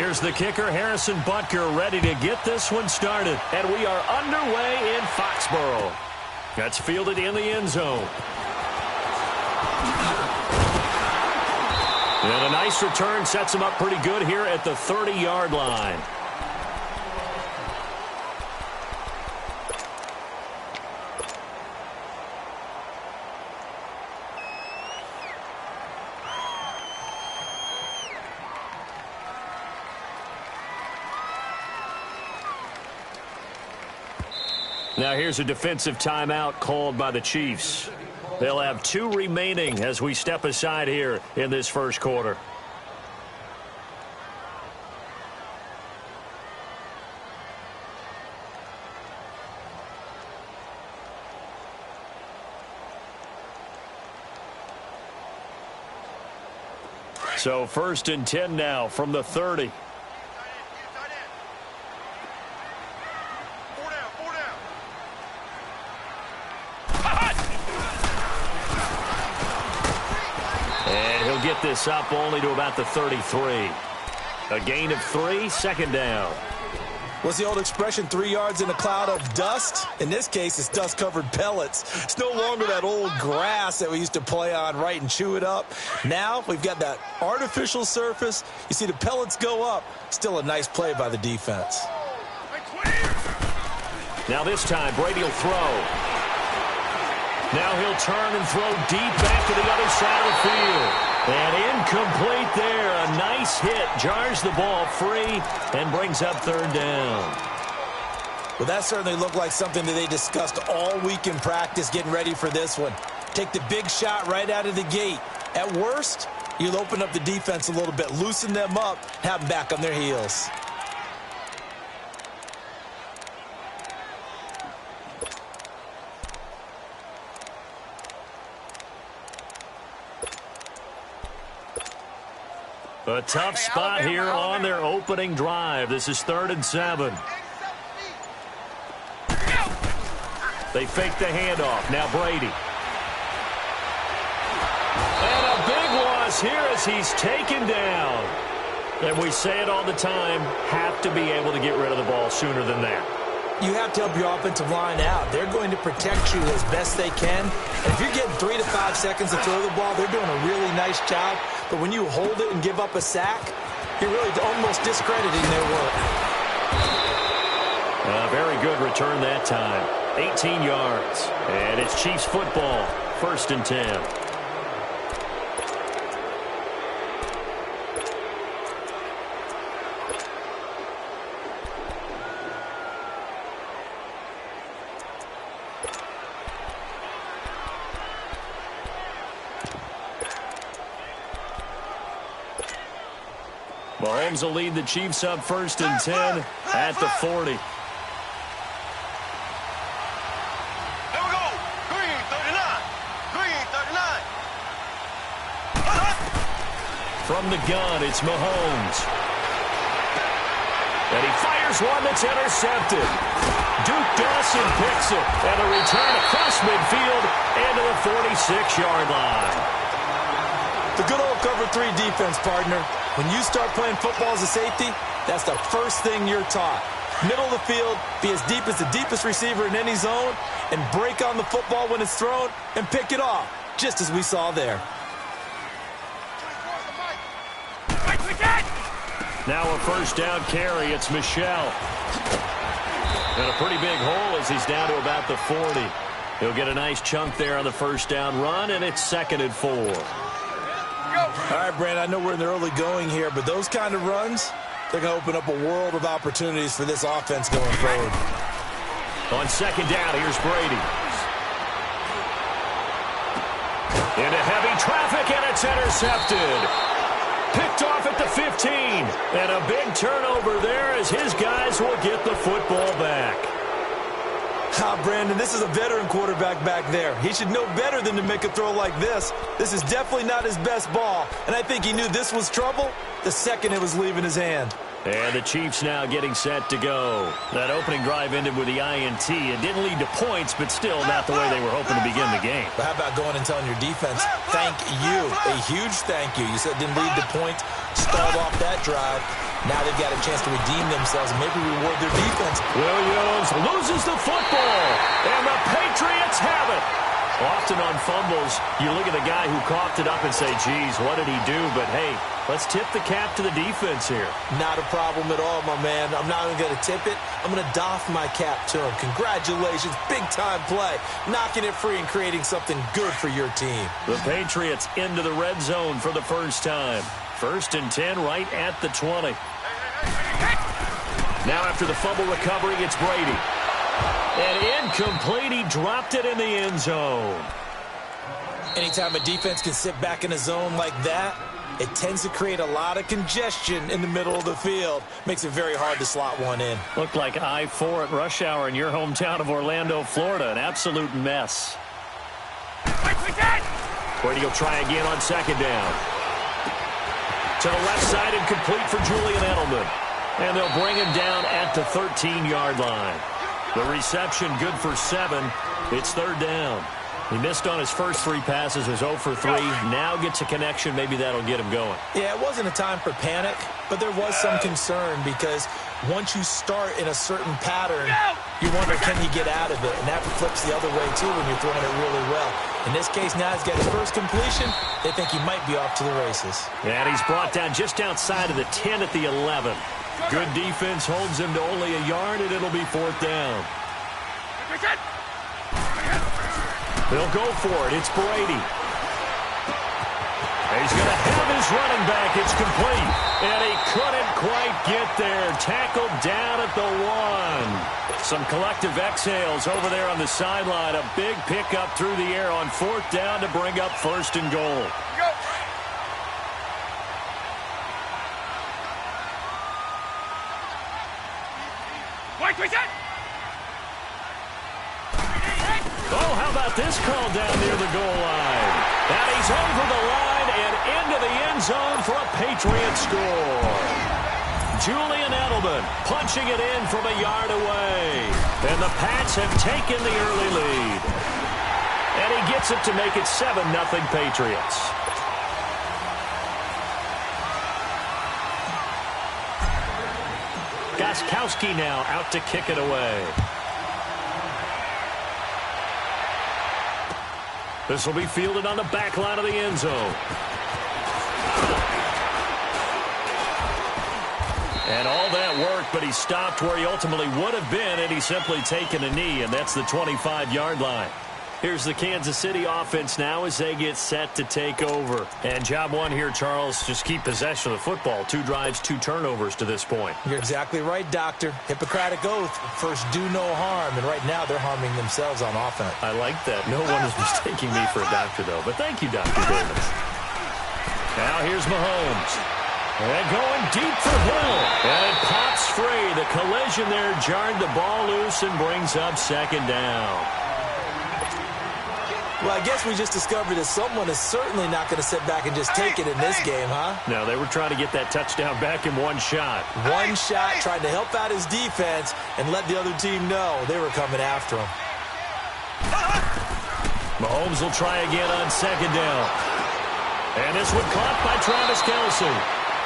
Here's the kicker, Harrison Butker, ready to get this one started. And we are underway in Foxborough. That's fielded in the end zone. And a nice return sets him up pretty good here at the 30-yard line. Now here's a defensive timeout called by the Chiefs. They'll have 2 remaining as we step aside here in this first quarter. So 1st and 10 now from the 30. Get this up only to about the 33. A gain of 3, 2nd down. What's the old expression, 3 yards in a cloud of dust? In this case, it's dust-covered pellets. It's no longer that old grass that we used to play on, right, and chew it up. Now we've got that artificial surface. You see the pellets go up. Still a nice play by the defense. Now this time, Brady will throw. Now he'll turn and throw deep back to the other side of the field. And incomplete there. A nice hit. Jars the ball free and brings up 3rd down. Well, that certainly looked like something that they discussed all week in practice getting ready for this one. Take the big shot right out of the gate. At worst, you'll open up the defense a little bit, loosen them up, have them back on their heels. A tough spot here on their opening drive. This is 3rd and 7. They fake the handoff. Now Brady. And a big loss here as he's taken down. And we say it all the time, have to be able to get rid of the ball sooner than that. You have to help your offensive line out. They're going to protect you as best they can. And if you're getting 3 to 5 seconds to throw the ball, they're doing a really nice job. But when you hold it and give up a sack, you're really almost discrediting their work. Very good return that time. 18 yards. And it's Chiefs football. 1st and 10. Mahomes will lead the Chiefs up 1st and 10 at the 40. There we go. Green, 39. Green, 39. From the gun, it's Mahomes. And he fires one that's intercepted. Duke Dawson picks it. And a return across midfield and to the 46-yard line. The good old cover 3 defense, partner. When you start playing football as a safety, that's the first thing you're taught. Middle of the field, be as deep as the deepest receiver in any zone, and break on the football when it's thrown and pick it off, just as we saw there. Now a 1st down carry. It's Michel. And a pretty big hole as he's down to about the 40. He'll get a nice chunk there on the 1st down run, and it's 2nd and 4. All right, Brandon, I know we're in the early going here, but those kind of runs, they're going to open up a world of opportunities for this offense going forward. On 2nd down, here's Brady. Into heavy traffic, and it's intercepted. Picked off at the 15. And a big turnover there as his guys will get the football back. Brandon, this is a veteran quarterback back there. He should know better than to make a throw like this. This is definitely not his best ball, and I think he knew this was trouble the second it was leaving his hand. And the Chiefs now getting set to go. That opening drive ended with the INT. It didn't lead to points, but still not the way they were hoping to begin the game. But how about going and telling your defense, thank you, a huge thank you. You said it didn't lead to points, stalled off that drive. Now they've got a chance to redeem themselves and maybe reward their defense. Williams loses the football, and the Patriots have it. Often on fumbles, you look at the guy who coughed it up and say, geez, what did he do? But, hey, let's tip the cap to the defense here. Not a problem at all, my man. I'm not even going to tip it. I'm going to doff my cap to him. Congratulations. Big-time play. Knocking it free and creating something good for your team. The Patriots into the red zone for the first time. 1st and 10 right at the 20. Now after the fumble recovery, it's Brady. And incomplete. He dropped it in the end zone. Anytime a defense can sit back in a zone like that, it tends to create a lot of congestion in the middle of the field. Makes it very hard to slot one in. Looked like I-4 at rush hour in your hometown of Orlando, Florida. An absolute mess. Brady will try again on 2nd down. To the left side and complete for Julian Edelman. And they'll bring him down at the 13-yard line. The reception good for 7. It's 3rd down. He missed on his first 3 passes, was 0 for 3. Now gets a connection. Maybe that'll get him going. Yeah, it wasn't a time for panic, but there was some concern because once you start in a certain pattern, you wonder, can he get out of it? And that flips the other way, too, when you're throwing it really well. In this case, now he's got his first completion. They think he might be off to the races. And he's brought down just outside of the 10 at the 11. Good defense holds him to only a yard, and it'll be 4th down. They'll go for it. It's Brady. He's going to have his running back. It's complete. And he couldn't quite get there. Tackled down at the 1. Some collective exhales over there on the sideline. A big pickup through the air on 4th down to bring up 1st and goal. Oh, how about this call down near the goal line? And he's over the line and into the end zone for a Patriot score. Julian Edelman punching it in from a yard away. And the Pats have taken the early lead. And he gets it to make it 7-0 Patriots. Gostkowski now out to kick it away. This will be fielded on the back line of the end zone. And all that work, but he stopped where he ultimately would have been, and he's simply taken a knee, and that's the 25-yard line. Here's the Kansas City offense now as they get set to take over. And job one here, Charles, just keep possession of the football. 2 drives, 2 turnovers to this point. You're exactly right, Doctor. Hippocratic oath. First, do no harm. And right now, they're harming themselves on offense. I like that. No one is mistaking me for a doctor, though. But thank you, Dr. Davis. Now here's Mahomes. And going deep for Hill. And it pops free. The collision there jarred the ball loose and brings up 2nd down. Well, I guess we just discovered that someone is certainly not going to sit back and just take it in this game, huh? No, they were trying to get that touchdown back in one shot. One shot, trying to help out his defense and let the other team know they were coming after him. Mahomes will try again on 2nd down. And this one caught by Travis Kelce.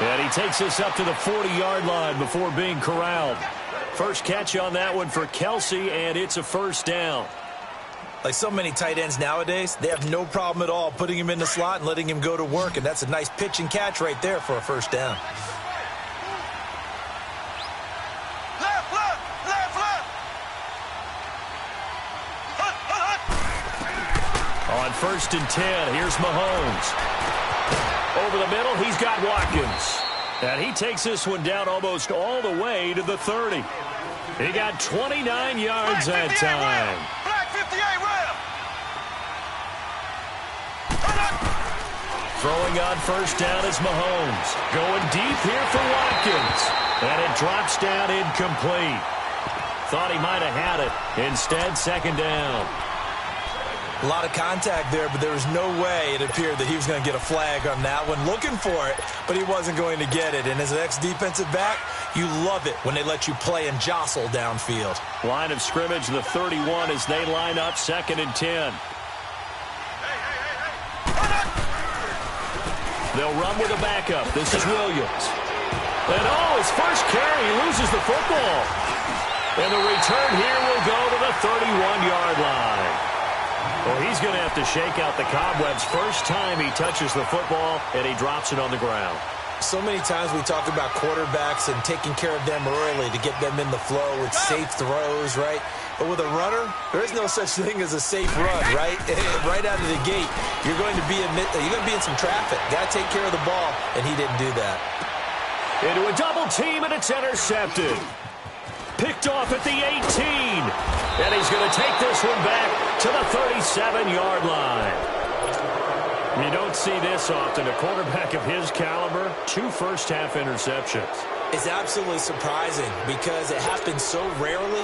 And he takes this up to the 40-yard line before being corralled. First catch on that one for Kelce, and it's a 1st down. Like so many tight ends nowadays, they have no problem at all putting him in the slot and letting him go to work, and that's a nice pitch and catch right there for a 1st down. Left, left, left, left. On 1st and 10, here's Mahomes. Over the middle, he's got Watkins. And he takes this one down almost all the way to the 30. He got 29 yards that time. Black 58 round. Throwing on 1st down is Mahomes. Going deep here for Watkins. And it drops down incomplete. Thought he might have had it. Instead, 2nd down. A lot of contact there, but there was no way it appeared that he was going to get a flag on that one. Looking for it, but he wasn't going to get it. And as an ex-defensive back, you love it when they let you play and jostle downfield. Line of scrimmage, the 31 as they line up 2nd and 10. They'll run with a backup. This is Williams. And his first carry, he loses the football. And the return here will go to the 31-yard line. Well, he's going to have to shake out the cobwebs first time he touches the football, and he drops it on the ground. So many times we talk about quarterbacks and taking care of them early to get them in the flow with safe throws, right? But with a runner, there is no such thing as a safe run, right? Right out of the gate, you're going to be in some traffic. Got to take care of the ball, and he didn't do that. Into a double team, and it's intercepted. Picked off at the 18. And he's going to take this one back to the 37-yard line. You don't see this often. A quarterback of his caliber, 2 first-half interceptions. It's absolutely surprising because it happens so rarely.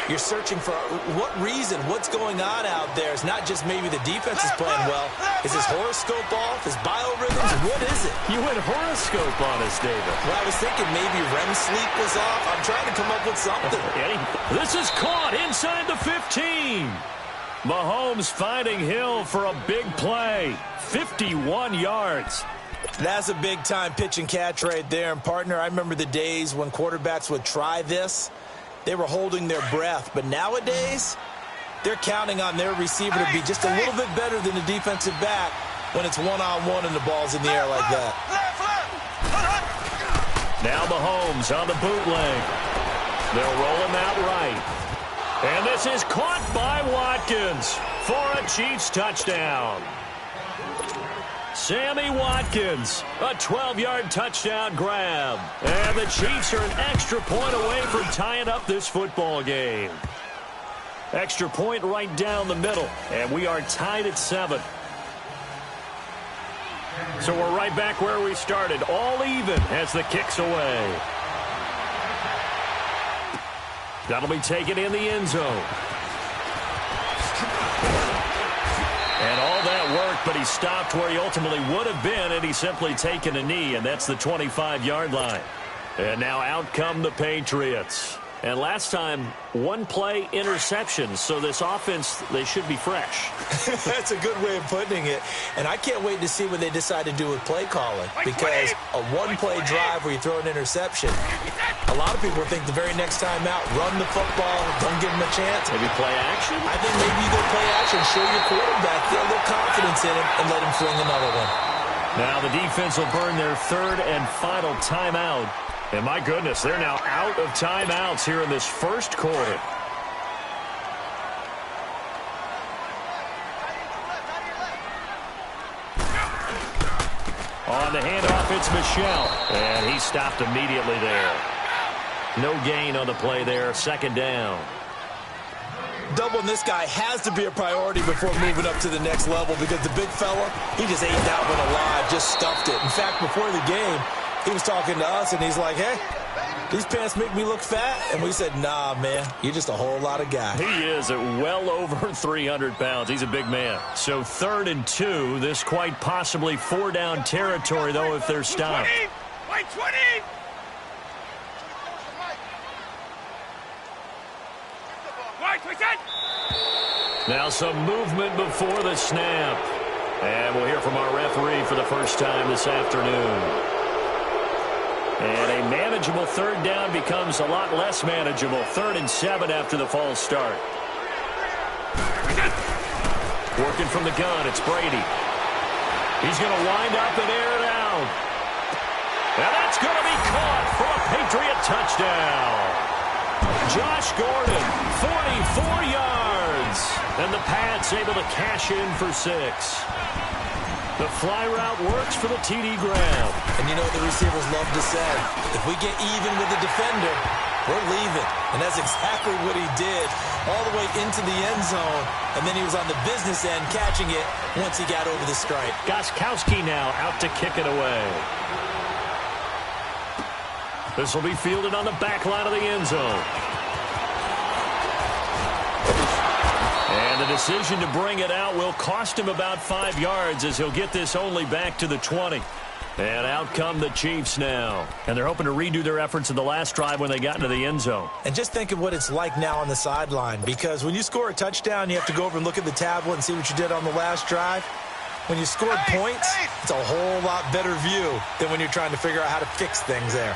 You're searching for what reason, what's going on out there. It's not just maybe the defense is playing well. Is his horoscope off? His biorhythms? What is it? You went horoscope on us, David. Well, I was thinking maybe REM sleep was off. I'm trying to come up with something. This is caught inside the 15. Mahomes finding Hill for a big play. 51 yards. That's a big-time pitch and catch right there. And, partner, I remember the days when quarterbacks would try this. They were holding their breath. But nowadays, they're counting on their receiver to be just a little bit better than the defensive back when it's one-on-one and the ball's in the air like that. Now Mahomes on the bootleg. They'll roll him out right. And this is caught by Watkins for a Chiefs touchdown. Sammy Watkins, a 12-yard touchdown grab. And the Chiefs are an extra point away from tying up this football game. Extra point right down the middle, and we are tied at 7. So we're right back where we started, all even as the kick's away. That'll be taken in the end zone. And all that work, but he stopped where he ultimately would have been, and he's simply taken a knee, and that's the 25-yard line. And now out come the Patriots. And last time, one-play interception, so this offense, they should be fresh. That's a good way of putting it. And I can't wait to see what they decide to do with play calling, because a one-play drive where you throw an interception, a lot of people think the very next time out, run the football, don't give him a chance. Maybe play action? I think maybe you go play action, show your quarterback, get a little confidence in him, and let him fling another one. Now the defense will burn their third and final timeout. And my goodness, they're now out of timeouts here in this first quarter. On the handoff, it's Michel. And he stopped immediately there. No gain on the play there, second down. Doubling this guy has to be a priority before moving up to the next level because the big fella, he just ate that one alive, just stuffed it. In fact, before the game, he was talking to us, and he's like, hey, these pants make me look fat. And we said, nah, man, you're just a whole lot of guy. He is at well over 300 pounds. He's a big man. So 3rd and 2, this quite possibly 4-down territory, though, if they're stopped. Wait, 20! Now some movement before the snap. And we'll hear from our referee for the first time this afternoon. And a manageable 3rd down becomes a lot less manageable. 3rd and 7 after the false start. Working from the gun, it's Brady. He's going to wind up and air it out. And that's going to be caught for a Patriot touchdown. Josh Gordon, 44 yards. And the Pats able to cash in for 6. The fly route works for the TD grab. And you know what the receivers love to say? If we get even with the defender, we're leaving. And that's exactly what he did all the way into the end zone. And then he was on the business end catching it once he got over the stripe. Gostkowski now out to kick it away. This will be fielded on the back line of the end zone. And the decision to bring it out will cost him about 5 yards as he'll get this only back to the 20. And out come the Chiefs now. And they're hoping to redo their efforts in the last drive when they got into the end zone. And just think of what it's like now on the sideline, because when you score a touchdown, you have to go over and look at the tablet and see what you did on the last drive. When you scored points, it's a whole lot better view than when you're trying to figure out how to fix things there.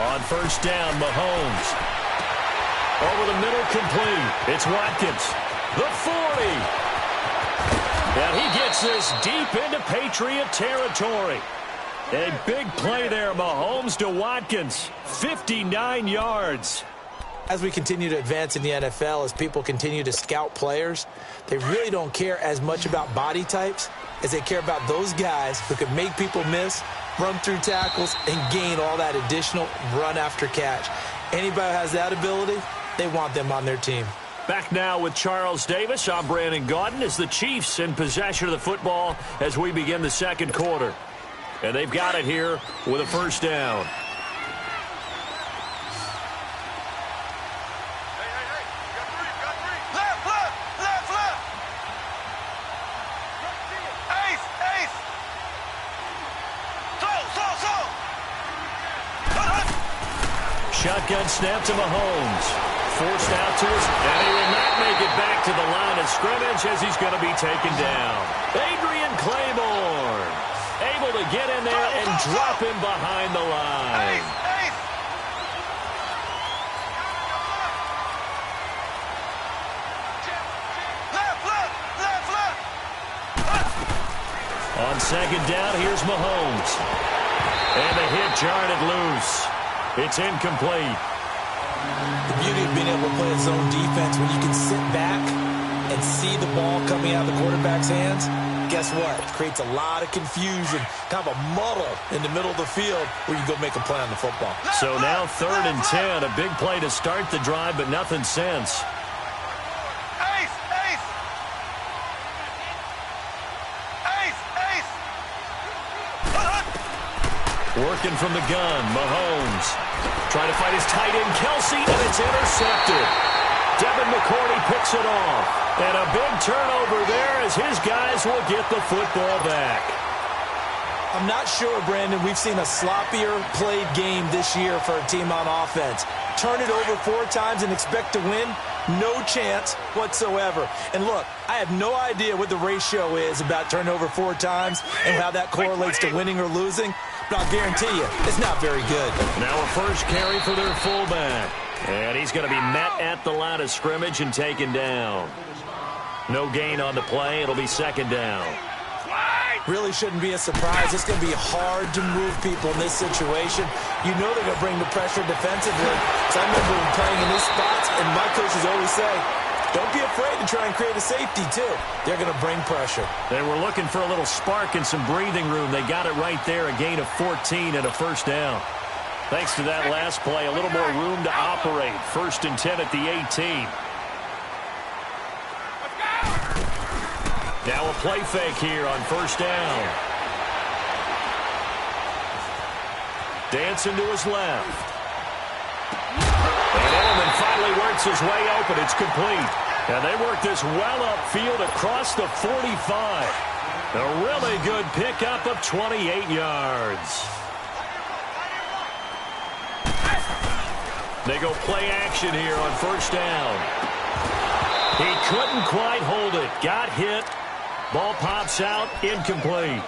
On first down, Mahomes. Over the middle, complete. It's Watkins. The 40. And he gets this deep into Patriot territory. A big play there, Mahomes to Watkins. 59 yards. As we continue to advance in the NFL, as people continue to scout players, they really don't care as much about body types as they care about those guys who can make people miss, run through tackles, and gain all that additional run after catch. Anybody who has that ability, they want them on their team. Back now with Charles Davis. I'm Brandon Gaudin as the Chiefs in possession of the football as we begin the second quarter. And they've got it here with a first down. Shotgun snap to Mahomes. Forced out to us, and he will not make it back to the line of scrimmage as he's going to be taken down. Adrian Claiborne able to get in there and drop him behind the line. On second down, here's Mahomes. And the hit jarred it loose. It's incomplete. The beauty of being able to play a zone defense when you can sit back and see the ball coming out of the quarterback's hands, guess what? It creates a lot of confusion, kind of a muddle in the middle of the field where you go make a play on the football. So now 3rd and 10, a big play to start the drive, but nothing since. Working from the gun, Mahomes. Trying to fight his tight end, Kelsey, and it's intercepted. Devin McCourty picks it off. And a big turnover there as his guys will get the football back. I'm not sure, Brandon, we've seen a sloppier played game this year for a team on offense. Turn it over 4 times and expect to win? No chance whatsoever. And look, I have no idea what the ratio is about turning over 4 times and how that correlates to winning or losing. But I'll guarantee you, it's not very good. Now a first carry for their fullback. And he's going to be met at the line of scrimmage and taken down. No gain on the play. It'll be second down. Really shouldn't be a surprise. It's going to be hard to move people in this situation. You know they're going to bring the pressure defensively. So I remember playing in these spots, and my coaches always say, don't be afraid to try and create a safety, too. They're going to bring pressure. They were looking for a little spark and some breathing room. They got it right there, a gain of 14 and a first down. Thanks to that last play, a little more room to operate. 1st and 10 at the 18. Now a play fake here on first down. Dancing to his left. And Edelman finally works his way open. It's complete. And they work this well upfield across the 45. A really good pickup of 28 yards. They go play action here on first down. He couldn't quite hold it. Got hit. Ball pops out, incomplete.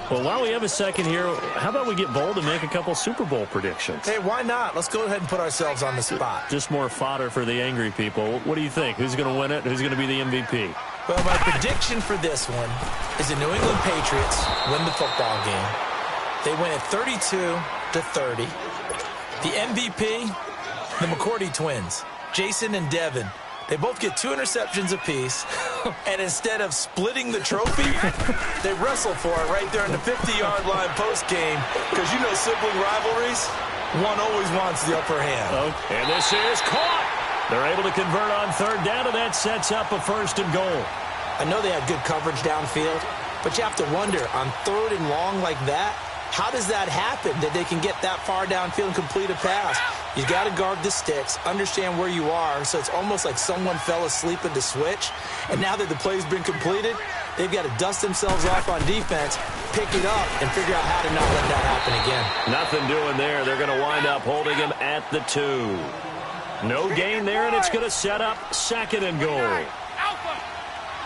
Well, while we have a second here, how about we get bold and make a couple Super Bowl predictions? Hey, why not? Let's go ahead and put ourselves on the spot. Just more fodder for the angry people. What do you think? Who's going to win it? Who's going to be the MVP? Well, my prediction for this one is the New England Patriots win the football game. They win it 32-30. The MVP, the McCourty twins, Jason and Devin. They both get 2 interceptions apiece, and instead of splitting the trophy, they wrestle for it right there in the 50-yard line post-game, because you know sibling rivalries, one always wants the upper hand. Oh, and this is caught. They're able to convert on 3rd down, and that sets up a 1st and goal. I know they have good coverage downfield, but you have to wonder, on 3rd and long like that, how does that happen, that they can get that far downfield and complete a pass? You got to guard the sticks, understand where you are, so it's almost like someone fell asleep at the switch, and now that the play's been completed, they've got to dust themselves off on defense, pick it up, and figure out how to not let that happen again. Nothing doing there. They're going to wind up holding him at the 2. No gain there, and it's going to set up 2nd and goal.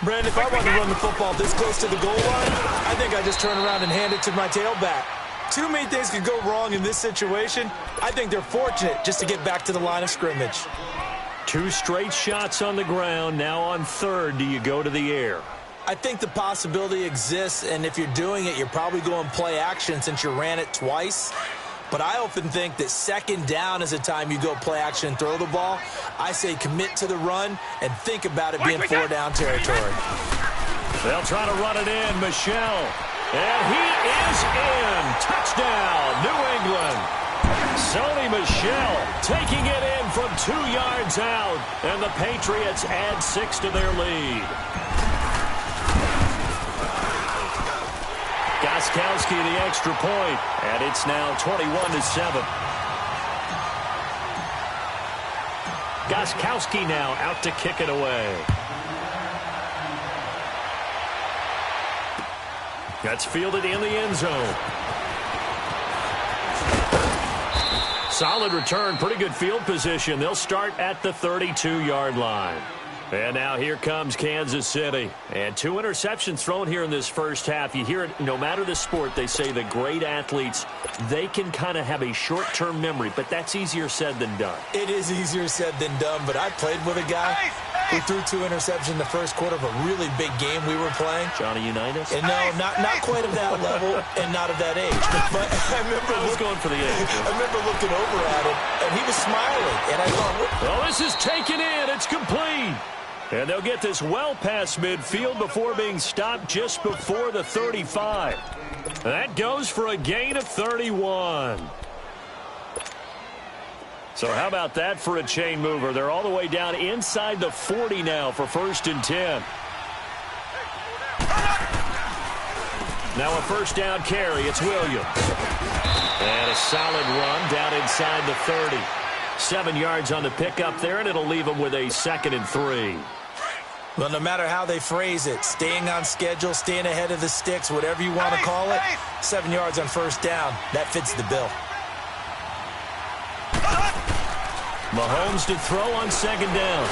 Brandon, if I want to run the football this close to the goal line, I think I just turn around and hand it to my tailback. too many things could go wrong in this situation. I think they're fortunate just to get back to the line of scrimmage. 2 straight shots on the ground. Now on third, do you go to the air? I think the possibility exists, and if you're doing it, you're probably going play action since you ran it twice. But I often think that second down is a time you go play action and throw the ball. I say commit to the run and think about it being 4-down territory. They'll try to run it in. Michel. And he is in. Touchdown, New England. Sony Michel taking it in from 2 yards out. And the Patriots add 6 to their lead. Gostkowski the extra point, and it's now 21-7. Gostkowski now out to kick it away. That's fielded in the end zone. Solid return, pretty good field position. They'll start at the 32-yard line. And now here comes Kansas City. And 2 interceptions thrown here in this first half. You hear it, no matter the sport, they say the great athletes, they can kind of have a short-term memory, but that's easier said than done. It is easier said than done, but I played with a guy who threw 2 interceptions in the first quarter of a really big game we were playing. Johnny Unitas? And no, not quite of that level and not of that age. But I remember going for the age. I remember looking over at him, and he was smiling. And I thought, well, this is taken in. It's complete. And they'll get this well past midfield before being stopped just before the 35. That goes for a gain of 31. So how about that for a chain mover? They're all the way down inside the 40 now for 1st and 10. Now a first down carry. It's Williams. And a solid run down inside the 30. 7 yards on the pickup there, and it'll leave them with a 2nd and 3. Well, no matter how they phrase it, staying on schedule, staying ahead of the sticks, whatever you want to call it, 7 yards on first down, that fits the bill. Mahomes to throw on 2nd down.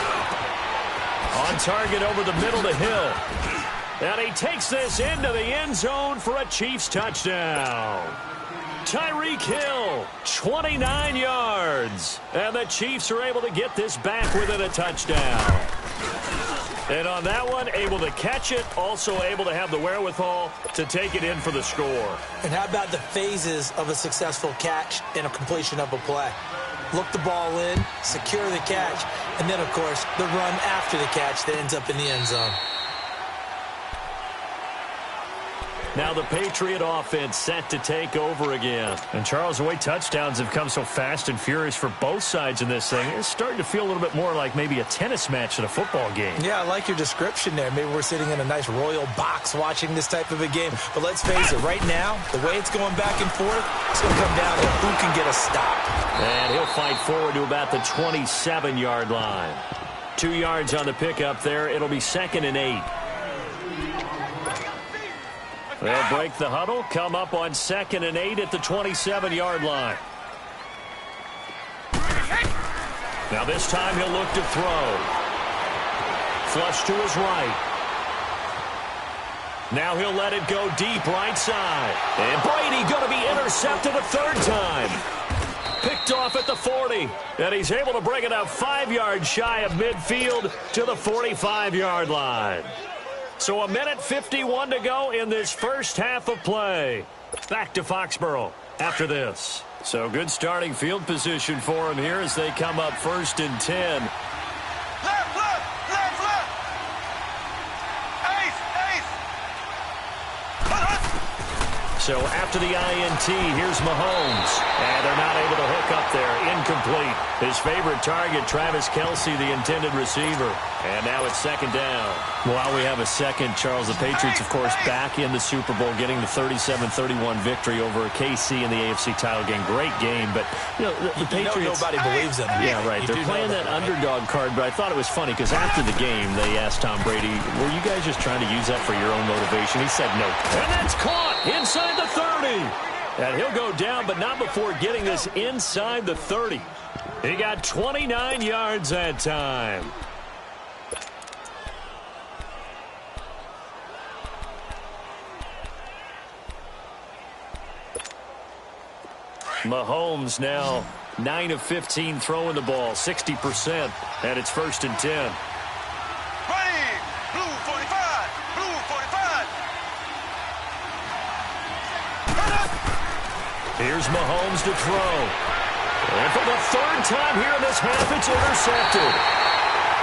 On target over the middle to Hill. And he takes this into the end zone for a Chiefs touchdown. Tyreek Hill, 29 yards. And the Chiefs are able to get this back within a touchdown. And on that one, able to catch it, also able to have the wherewithal to take it in for the score. And how about the phases of a successful catch and a completion of a play? Look the ball in, secure the catch, and then, of course, the run after the catch that ends up in the end zone. Now the Patriot offense set to take over again. And Charles, the way touchdowns have come so fast and furious for both sides in this thing, it's starting to feel a little bit more like maybe a tennis match at a football game. Yeah, I like your description there. Maybe we're sitting in a nice royal box watching this type of a game. But let's face it, right now, the way it's going back and forth, it's going to come down to who can get a stop. And he'll fight forward to about the 27-yard line. 2 yards on the pickup there. It'll be 2nd and 8. They'll break the huddle, come up on 2nd and 8 at the 27-yard line. Now this time he'll look to throw. Flush to his right. Now he'll let it go deep right side. And Brady going to be intercepted a 3rd time. Picked off at the 40. And he's able to bring it up 5 yards shy of midfield to the 45-yard line. So 1:51 to go in this first half of play. Back to Foxborough after this. So good starting field position for him here as they come up 1st and 10. Left, left, left, left. Ace, ace. So after the INT, here's Mahomes. And they're not able to hook up there. Incomplete. His favorite target, Travis Kelce, the intended receiver. And now it's 2nd down. While we have a second, Charles, the Patriots, of course, back in the Super Bowl, getting the 37-31 victory over KC in the AFC title game. Great game, but you know, the Patriots. Nobody believes in them. Yeah, right. They're playing that underdog card, but I thought it was funny because after the game, they asked Tom Brady, were you guys just trying to use that for your own motivation? He said no. And that's caught inside the 30. And he'll go down, but not before getting this inside the 30. He got 29 yards that time. Mahomes now 9 of 15 throwing the ball, 60%, and it's 1st and 10. Ready. Blue 45. Blue 45. Here's Mahomes to throw. And for the 3rd time here in this half, it's intercepted.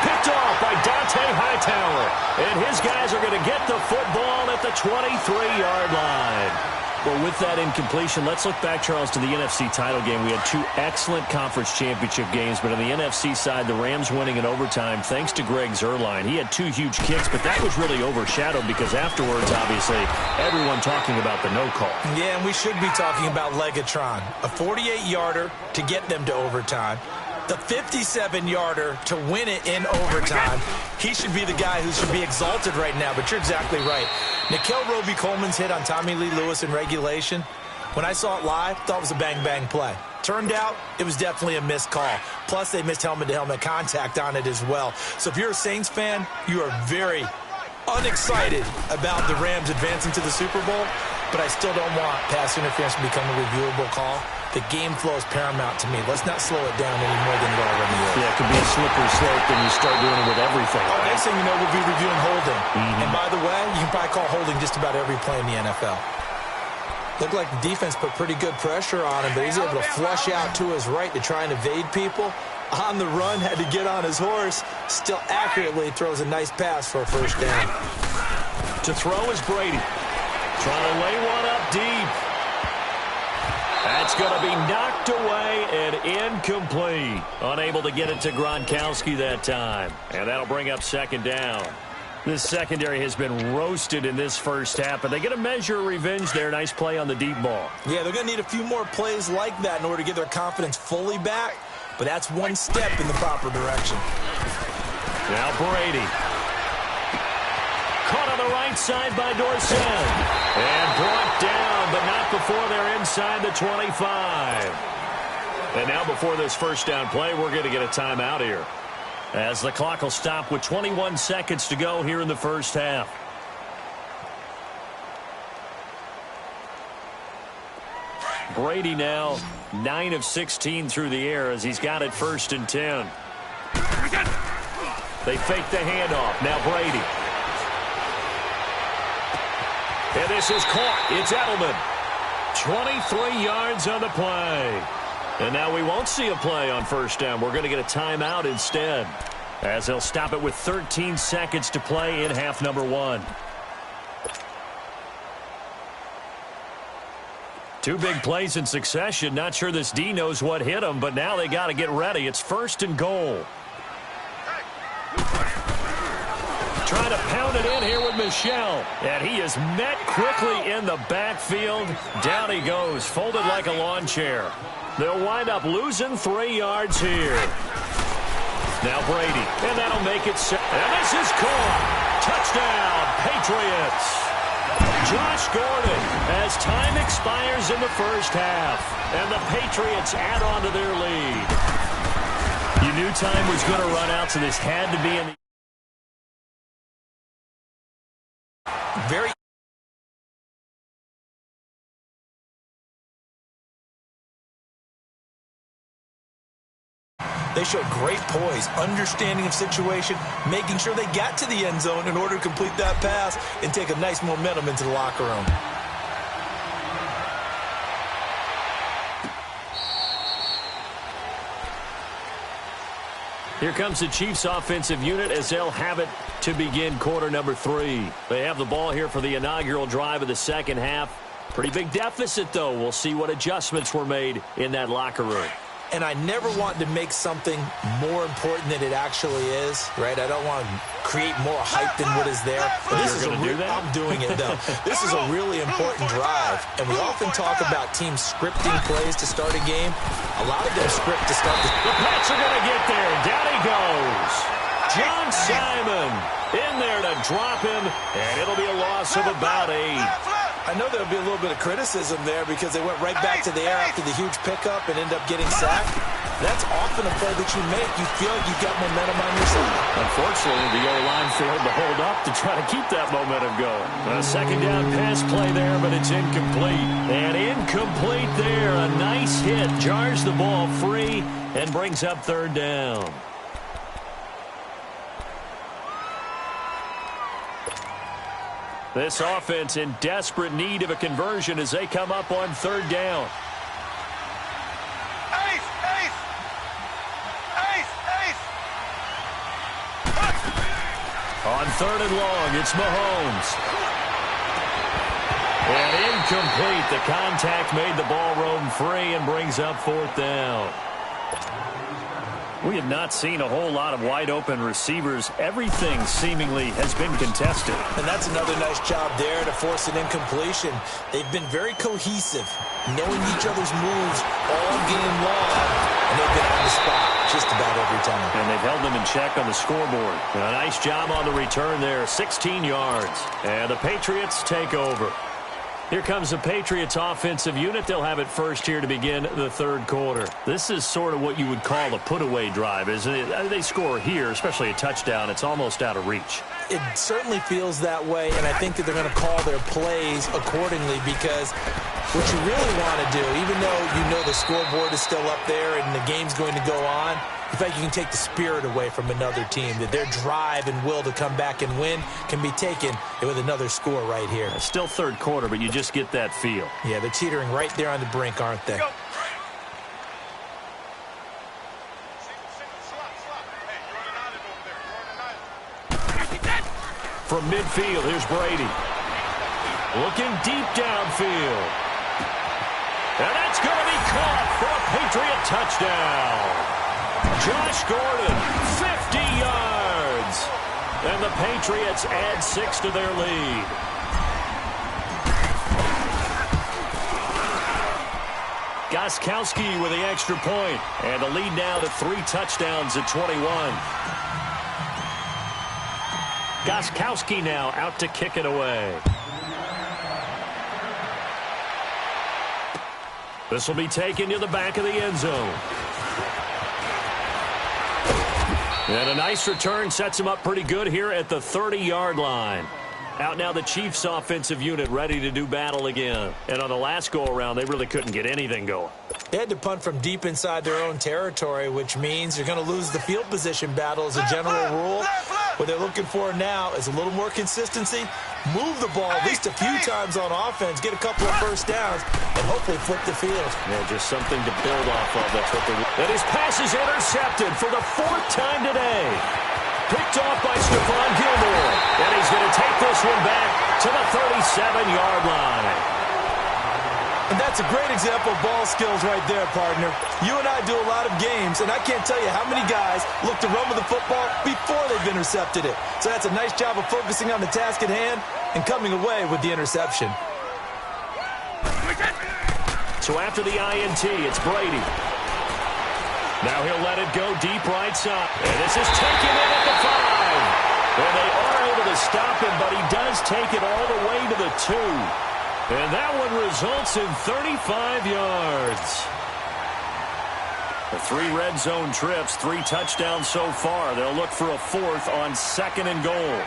Picked off by Dante Hightower. And his guys are going to get the football at the 23-yard line. Well, with that incompletion, let's look back, Charles, to the NFC title game. We had 2 excellent conference championship games, but on the NFC side, the Rams winning in overtime thanks to Greg Zuerlein. He had 2 huge kicks, but that was really overshadowed because afterwards, obviously, everyone talking about the no call. Yeah, and we should be talking about Legatron. A 48-yarder to get them to overtime. The 57-yarder to win it in overtime. He should be the guy who should be exalted right now, but you're exactly right. Nickell Robey-Coleman's hit on Tommy Lee Lewis in regulation, when I saw it live, thought it was a bang-bang play. Turned out, it was definitely a missed call. Plus, they missed helmet-to-helmet contact on it as well. So if you're a Saints fan, you are very unexcited about the Rams advancing to the Super Bowl, but I still don't want pass interference to become a reviewable call. The game flow is paramount to me. Let's not slow it down any more than it already is. Yeah, it could be a slippery slope and you start doing it with everything. Oh, next thing you know, we'll be reviewing holding. And by the way, you can probably call holding just about every play in the NFL. Looked like the defense put pretty good pressure on him, but he's able to flush out to his right to try and evade people. On the run, had to get on his horse. Still accurately throws a nice pass for a 1st down. To throw is Brady. Trying to lay one up deep. That's going to be knocked away and incomplete. Unable to get it to Gronkowski that time. And that'll bring up 2nd down. This secondary has been roasted in this first half, but they get a measure of revenge there. Nice play on the deep ball. Yeah, they're going to need a few more plays like that in order to get their confidence fully back. But that's one step in the proper direction. Now Brady. Caught on the right side by Dorsett. And brought down, but not before they're inside the 25. And now before this 1st down play, we're going to get a timeout here, as the clock will stop with 21 seconds to go here in the first half. Brady now 9 of 16 through the air as he's got it 1st and 10. They fake the handoff. Now Brady. And this is caught. It's Edelman. 23 yards on the play. And now we won't see a play on 1st down. We're going to get a timeout instead, as they'll stop it with 13 seconds to play in half number 1. 2 big plays in succession. Not sure this D knows what hit him, but now they got to get ready. It's 1st and goal. Trying to pound it in here with Michel. And he is met quickly in the backfield. Down he goes, folded like a lawn chair. They'll wind up losing 3 yards here. Now Brady, and that'll make it 6. And this is caught. Touchdown, Patriots. Josh Gordon, as time expires in the first half, and the Patriots add on to their lead. You knew time was going to run out, so this had to be in the... Very. They showed great poise, understanding of situation, making sure they got to the end zone in order to complete that pass and take a nice momentum into the locker room. Here comes the Chiefs offensive unit as they'll have it to begin quarter number 3. They have the ball here for the inaugural drive of the second half. Pretty big deficit, though. We'll see what adjustments were made in that locker room. And I never want to make something more important than it actually is, right? I don't want to create more hype than what is there. But this is I'm doing it, though. This is a really important drive. And we often talk about teams scripting plays to start a game. A lot of them script to start the... The Pats are going to get there. Down he goes. John Simon in there to drop him, and it'll be a loss of about 8. I know there'll be a little bit of criticism there because they went right back to the air after the huge pickup and ended up getting sacked. That's often a play that you make. You feel like you've got momentum on your side. Unfortunately, the O-line failed to hold up to try to keep that momentum going. A second down pass play there, but it's incomplete. And incomplete there. A nice hit. Jars the ball free and brings up third down. This offense in desperate need of a conversion as they come up on third down. Ace, ace, ace, ace. On third and long, it's Mahomes. And incomplete. The contact made the ball roam free and brings up fourth down. We have not seen a whole lot of wide-open receivers. Everything seemingly has been contested. And that's another nice job there to force an incompletion. They've been very cohesive, knowing each other's moves all game long, and they've been on the spot just about every time. And they've held them in check on the scoreboard. A nice job on the return there, 16 yards. And the Patriots take over. Here comes the Patriots offensive unit. They'll have it first here to begin the third quarter. This is sort of what you would call a put-away drive, isn't it? They score here, especially a touchdown. It's almost out of reach. It certainly feels that way, and I think that they're going to call their plays accordingly because what you really want to do, even though you know the scoreboard is still up there and the game's going to go on, in fact, you can take the spirit away from another team, that their drive and will to come back and win can be taken with another score right here. It's still third quarter, but you just get that feel. Yeah, they're teetering right there on the brink, aren't they? Go. Slot. Hey, you're on an island over there. You're on an island. From midfield, here's Brady. Looking deep downfield. And that's going to be caught for a Patriot touchdown. Josh Gordon, 50 yards. And the Patriots add 6 to their lead. Gostkowski with the extra point. And the lead now to 3 touchdowns at 21. Gostkowski now out to kick it away. This will be taken to the back of the end zone. And a nice return sets him up pretty good here at the 30-yard line. Out now the Chiefs offensive unit ready to do battle again. And on the last go-around, they really couldn't get anything going. They had to punt from deep inside their own territory, which means you're going to lose the field position battle as a general rule. What they're looking for now is a little more consistency, move the ball at least a few times on offense, get a couple of first downs, and hopefully flip the field. Yeah, just something to build off of. That's what they want. And his pass is intercepted for the 4th time today. Picked off by Stephon Gilmore. And he's going to take this one back to the 37-yard line. And that's a great example of ball skills right there, partner. You and I do a lot of games, and I can't tell you how many guys look to run with the football before they've intercepted it. So that's a nice job of focusing on the task at hand and coming away with the interception. So after the INT, it's Brady. Now he'll let it go deep right side. And this is taken in at the 5. And they are able to stop him, but he does take it all the way to the 2. And that one results in 35 yards. The 3 red zone trips, 3 touchdowns so far. They'll look for a 4th on 2nd and goal.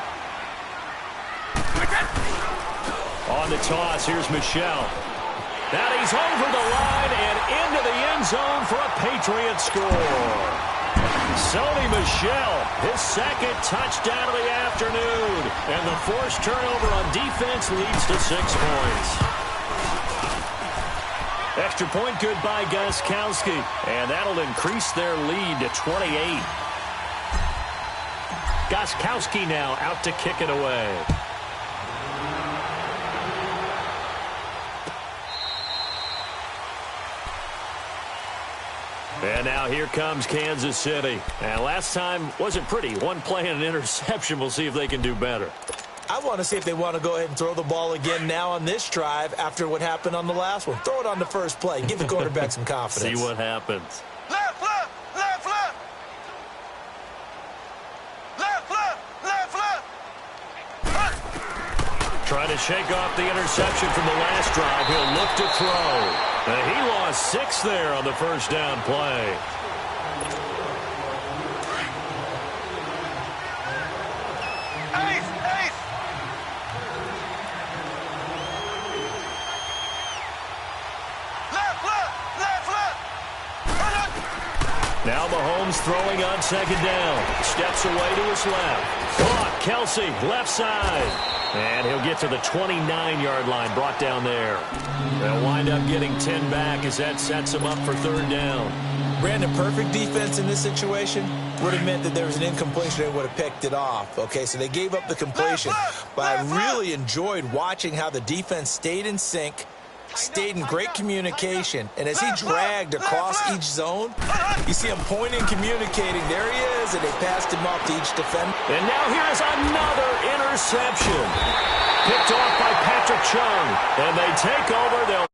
On the toss, here's Michel. Now he's over the line and into the end zone for a Patriot score. Sony Michel, his 2nd touchdown of the afternoon. And the forced turnover on defense leads to 6 points. Extra point good by Gostkowski. And that'll increase their lead to 28. Gostkowski now out to kick it away. And now here comes Kansas City. And last time wasn't pretty. One play and an interception. We'll see if they can do better. I want to see if they want to go ahead and throw the ball again now on this drive after what happened on the last one. Throw it on the first play. Give the quarterback some confidence. See what happens. Left. Trying to shake off the interception from the last drive. He'll look to throw. And he lost 6 there on the first down play. Now Mahomes throwing on second down. Steps away to his left. Caught. Kelsey, left side. And he'll get to the 29-yard line, brought down there. They'll wind up getting 10 back as that sets them up for third down. Brandon, perfect defense in this situation would have meant that there was an incompletion. They would have picked it off. Okay, so they gave up the completion. But I really enjoyed watching how the defense stayed in sync, stayed in great communication, and as he dragged across each zone, you see him pointing, communicating. There he is, and they passed him off to each defender. And now here's another interception. Picked off by Patrick Chung, and they take over. They'll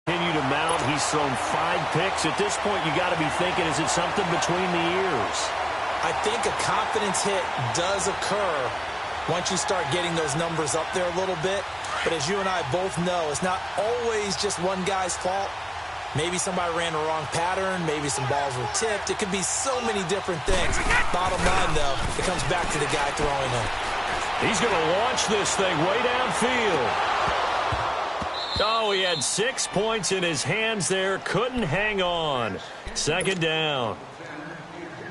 continue to mount. He's thrown 5 picks. At this point, you got to be thinking, is it something between the ears? I think a confidence hit does occur once you start getting those numbers up there a little bit. But as you and I both know, it's not always just one guy's fault. Maybe somebody ran the wrong pattern. Maybe some balls were tipped. It could be so many different things. Bottom line, though, it comes back to the guy throwing them. He's going to launch this thing way downfield. Oh, he had 6 points in his hands there. Couldn't hang on. Second down.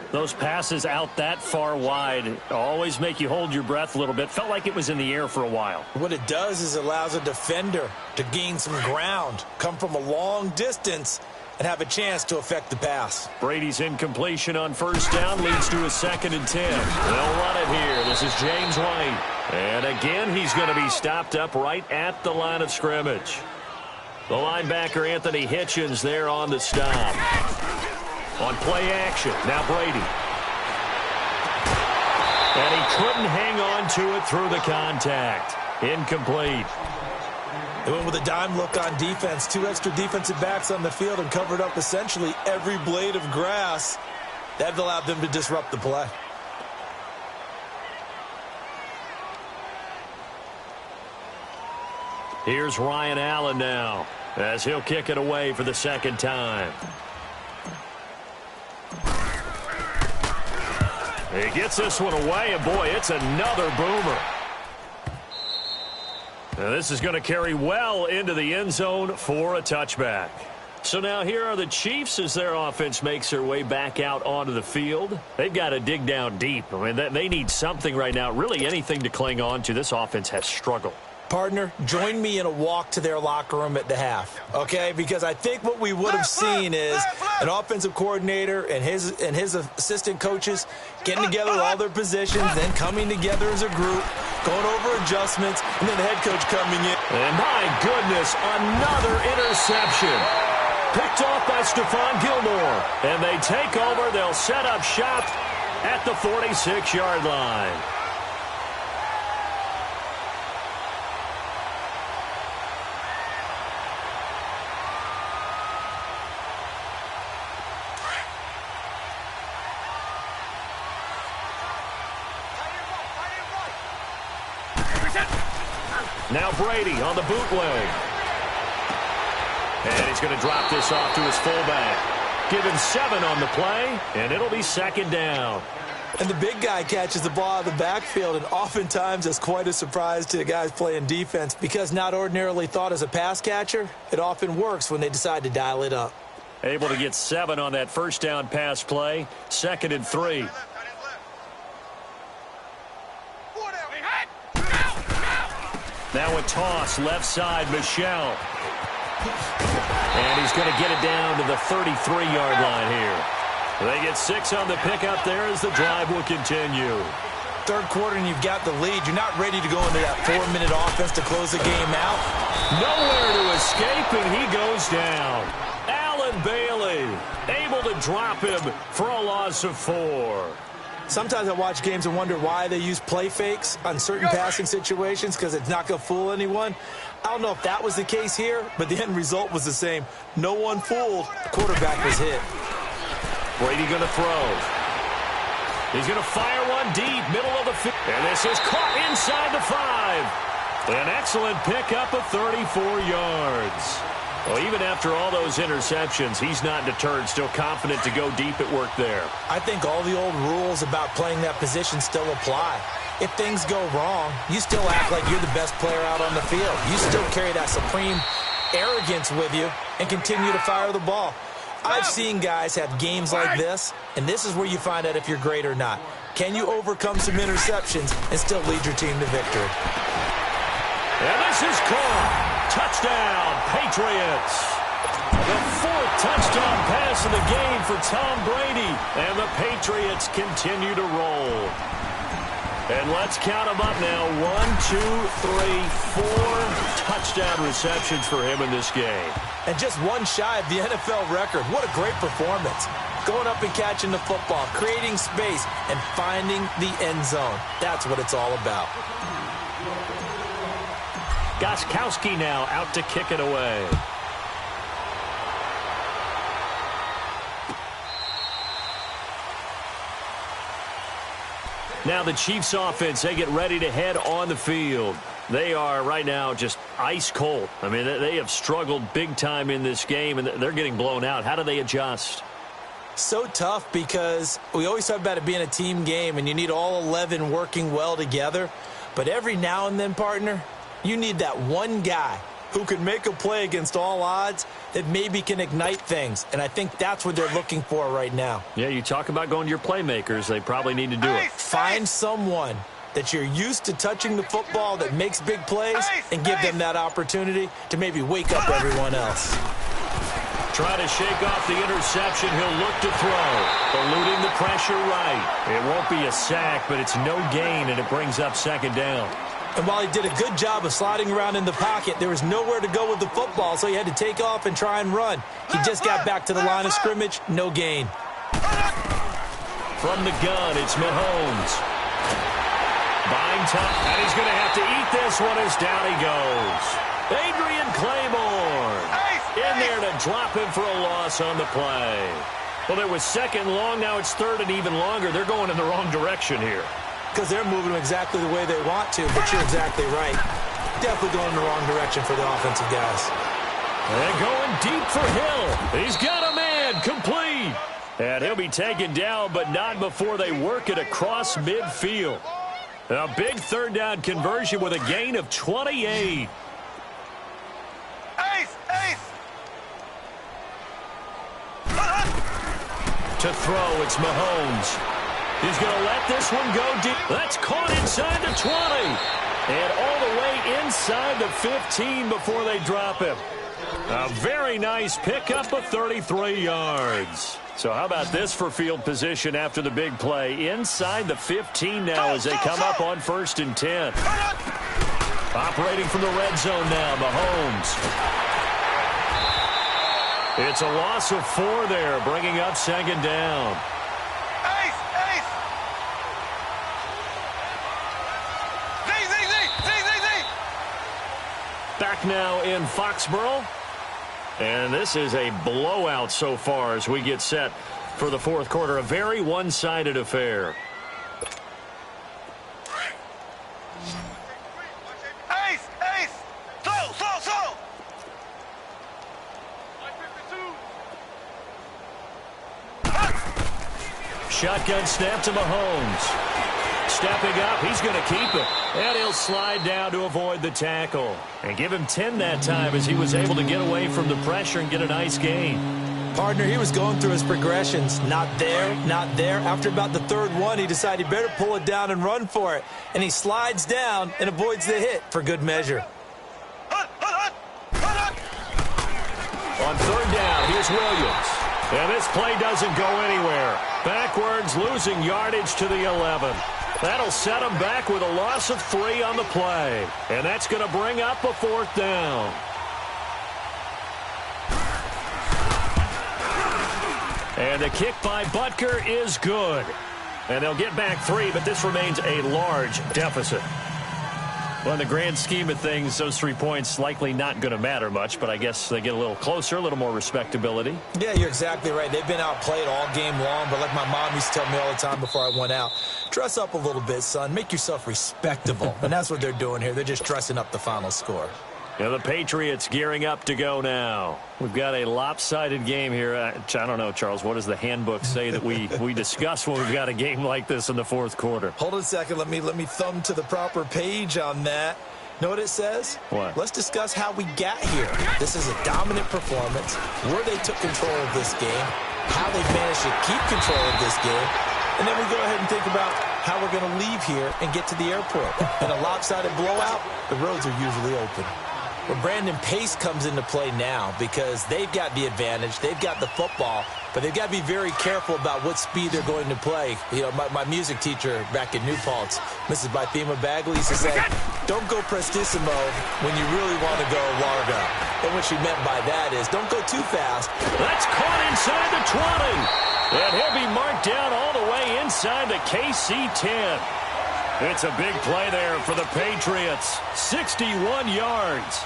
Those passes out that far wide always make you hold your breath a little bit. Felt like it was in the air for a while. What it does is it allows a defender to gain some ground, come from a long distance, and have a chance to affect the pass. Brady's incompletion on first down leads to a 2nd and 10. They'll run it here. This is James White. And again, he's going to be stopped up right at the line of scrimmage. The linebacker, Anthony Hitchens, there on the stop. On play action, now Brady. And he couldn't hang on to it through the contact. Incomplete. They went with a dime look on defense. 2 extra defensive backs on the field and covered up essentially every blade of grass. That allowed them to disrupt the play. Here's Ryan Allen now as he'll kick it away for the 2nd time. He gets this one away, and boy, it's another boomer. Now this is going to carry well into the end zone for a touchback. So now here are the Chiefs as their offense makes their way back out onto the field. They've got to dig down deep. I mean, they need something right now, really anything to cling on to. This offense has struggled. Partner, join me in a walk to their locker room at the half, okay? Because I think what we would have seen is an offensive coordinator and his assistant coaches getting together all their positions, then coming together as a group, going over adjustments, and then the head coach coming in. And my goodness, another interception. Picked off by Stephon Gilmore. And they take over. They'll set up shop at the 46-yard line. Now Brady on the bootleg. And he's going to drop this off to his fullback. Give him 7 on the play, and it'll be 2nd down. And the big guy catches the ball out of the backfield, and oftentimes it's quite a surprise to the guys playing defense because not ordinarily thought as a pass catcher, it often works when they decide to dial it up. Able to get 7 on that first down pass play. 2nd and 3. Now a toss, left side, Michel. And he's going to get it down to the 33-yard line here. They get 6 on the pickup there as the drive will continue. Third quarter and you've got the lead. You're not ready to go into that 4-minute offense to close the game out. Nowhere to escape, and he goes down. Allen Bailey able to drop him for a loss of 4. Sometimes I watch games and wonder why they use play fakes on certain passing situations because it's not going to fool anyone. I don't know if that was the case here, but the end result was the same. No one fooled. The quarterback was hit. Brady going to throw. He's going to fire one deep, middle of the field. And this is caught inside the 5. An excellent pickup of 34 yards. Well, even after all those interceptions, he's not deterred, still confident to go deep at work there. I think all the old rules about playing that position still apply. If things go wrong, you still act like you're the best player out on the field. You still carry that supreme arrogance with you and continue to fire the ball. I've seen guys have games like this, and this is where you find out if you're great or not. Can you overcome some interceptions and still lead your team to victory? And this is caught. Touchdown, Patriots. The fourth touchdown pass of the game for Tom Brady. And the Patriots continue to roll. And let's count them up now. 1, 2, 3, 4 touchdown receptions for him in this game. And just one shy of the NFL record. What a great performance. Going up and catching the football, creating space, and finding the end zone. That's what it's all about. Gostkowski now out to kick it away. Now the Chiefs offense, they get ready to head on the field. They are right now just ice cold. I mean, they have struggled big time in this game, and they're getting blown out. How do they adjust? So tough because we always talk about it being a team game, and you need all 11 working well together. But every now and then, partner, you need that one guy who can make a play against all odds that maybe can ignite things. And I think that's what they're looking for right now. Yeah, you talk about going to your playmakers. They probably need to do it. Find someone that you're used to touching the football that makes big plays and give them that opportunity to maybe wake up everyone else. Try to shake off the interception. He'll look to throw. Eluding the pressure right. It won't be a sack, but it's no gain, and it brings up second down. And while he did a good job of sliding around in the pocket, there was nowhere to go with the football, so he had to take off and try and run. He just got back to the line of scrimmage, no gain. From the gun, it's Mahomes. Buying time, and he's going to have to eat this one as down he goes. Adrian Claymore in there to drop him for a loss on the play. Well, it was second long, now it's third and even longer. They're going in the wrong direction here. Because they're moving exactly the way they want to, but you're exactly right. Definitely going in the wrong direction for the offensive guys. And going deep for Hill. He's got a man, complete. And he'll be taken down, but not before they work it across midfield. A big third down conversion with a gain of 28. To throw, it's Mahomes. He's going to let this one go deep. That's caught inside the 20. And all the way inside the 15 before they drop him. A very nice pickup of 33 yards. So how about this for field position after the big play? Inside the 15 now as they come up on 1st and 10. Operating from the red zone now, Mahomes. It's a loss of 4 there, bringing up second down. Back now in Foxborough. And this is a blowout so far as we get set for the fourth quarter. A very one-sided affair. Shotgun snap to Mahomes. Stepping up, he's going to keep it. And he'll slide down to avoid the tackle. And give him 10 that time as he was able to get away from the pressure and get a nice gain. Partner, he was going through his progressions. Not there, not there. After about the third one, he decided he better pull it down and run for it. And he slides down and avoids the hit for good measure. On third down, here's Williams. And this play doesn't go anywhere. Backwards, losing yardage to the 11. That'll set him back with a loss of 3 on the play. And that's going to bring up a 4th down. And the kick by Butker is good. And they'll get back 3, but this remains a large deficit. Well, in the grand scheme of things, those 3 points likely not going to matter much, but I guess they get a little closer, a little more respectability. Yeah, you're exactly right. They've been outplayed all game long, but like my mom used to tell me all the time before I went out, dress up a little bit, son. Make yourself respectable. And that's what they're doing here. They're just dressing up the final score. Yeah, the Patriots gearing up to go now. We've got a lopsided game here. I don't know, Charles, what does the handbook say that we discuss when we've got a game like this in the fourth quarter? Hold on a second. Let me thumb to the proper page on that. Know what it says? What? Let's discuss how we got here. This is a dominant performance, where they took control of this game, how they've managed to keep control of this game, and then we go ahead and think about how we're going to leave here and get to the airport. In a lopsided blowout, the roads are usually open. Well, Brandon Pace comes into play now because they've got the advantage. They've got the football, but they've got to be very careful about what speed they're going to play. You know, my music teacher back in New Paltz, Mrs. Bythema Bagley, used to say, don't go prestissimo when you really want to go largo. And what she meant by that is don't go too fast. That's caught inside the 20. And he'll be marked down all the way inside the KC 10. It's a big play there for the Patriots. 61 yards.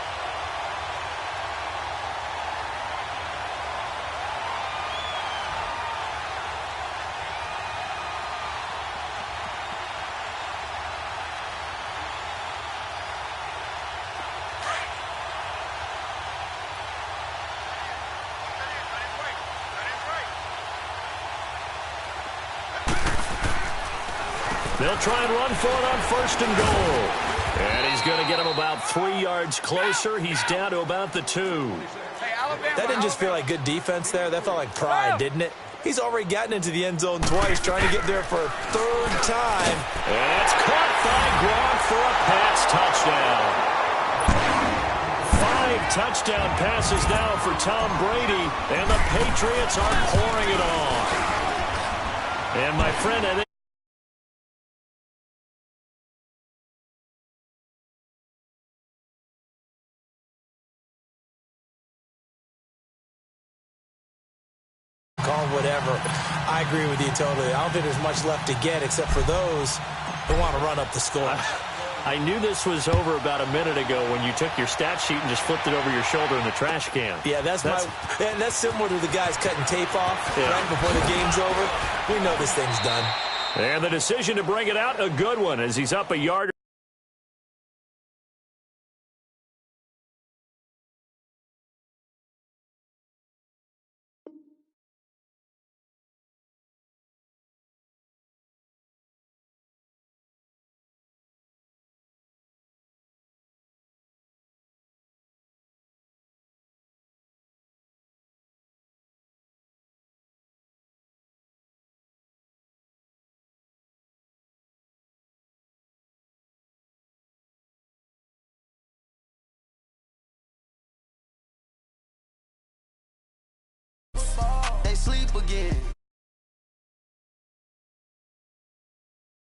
They'll try and run for it on 1st and goal. And he's going to get him about 3 yards closer. He's down to about the 2. That didn't just feel like good defense there. That felt like pride, didn't it? He's already gotten into the end zone twice, trying to get there for a 3rd time. And it's caught by Gronk for a pass touchdown. 5 touchdown passes now for Tom Brady, and the Patriots are pouring it on. And my friend, I think call whatever. I agree with you totally. I don't think there's much left to get except for those who want to run up the score. I knew this was over about a minute ago when you took your stat sheet and just flipped it over your shoulder in the trash can. Yeah, that's similar to the guys cutting tape off right before the game's over. We know this thing's done. And the decision to bring it out, a good one, as he's up a yard. They sleep again.